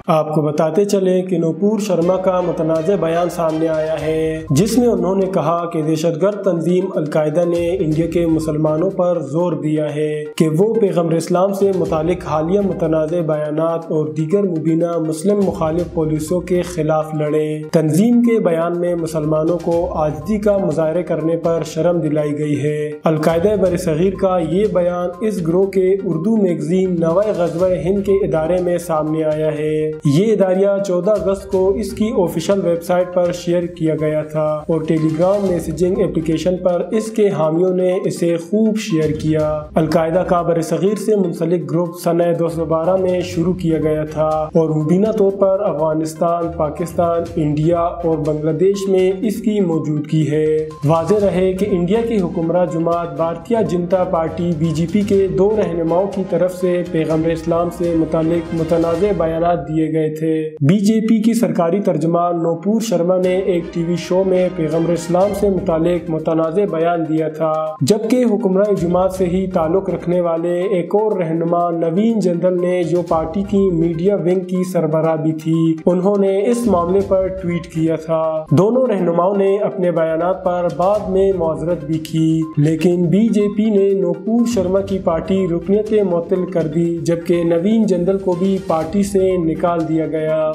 آپ کو بتاتے چلیں کہ نوپور شرما کا متنازع بیان سامنے آیا ہے جس میں انہوں نے کہا کہ دہشت گرد تنظیم القاعدہ نے انڈیا کے مسلمانوں پر زور دیا ہے کہ وہ پیغمبر اسلام سے متعلق حالیہ متنازع بیانات اور دیگر مبینہ مسلم مخالف پالیسیوں کے خلاف لڑیں۔ تنظیم کے بیان میں مسلمانوں کو عاجزی کا مظاہرے کرنے پر شرم دلائی گئی ہے۔ القاعدہ برصغیر کا یہ بیان اس گروہ کے اردو میگزین نوائے غزوہ ہند کے ادارے میں سامنے آیا ہے۔ یہ اداریہ 14 اگست کو اس کی آفیشیل ویب سائٹ پر شیئر کیا گیا تھا اور ٹیلی گرام میسیجنگ اپلیکیشن پر اس کے حامیوں نے اسے خوب شیئر کیا۔ القاعدہ کا برصغیر سے منسلک گروپ سنہ 2012 میں شروع کیا گیا تھا اور مبینہ طور پر افغانستان، پاکستان، انڈیا اور بنگلہ دیش میں اس کی موجودگی ہے۔ واضح رہے کہ انڈیا کی حکمراں جماعت بھارتیہ جنتا پارٹی BJP کے 2 رہنماؤں کی طرف سے پیغمبر اسلام سے متعلق متنازع بیانات دیے گئے تھے۔ BJP کی سرکاری ترجمان نوپور شرما نے ایک ٹی وی شو میں پیغمبر اسلام سے متعلق متنازع بیان دیا تھا، جبکہ حکمراں جماعت سے ہی تعلق رکھنے والے ایک اور رہنما نوین جندل نے، جو پارٹی کی میڈیا ونگ کی سربراہ بھی تھی، انہوں نے اس معاملے پر ٹویٹ کیا تھا۔ دونوں رہنماؤں نے اپنے بیانات پر بعد میں معذرت بھی کی، لیکن BJP نے نوپور شرما کی پارٹی رکنیت معطل کر دی، جبکہ نوین جندل کو بھی پارٹی سے نکال دیا گیا۔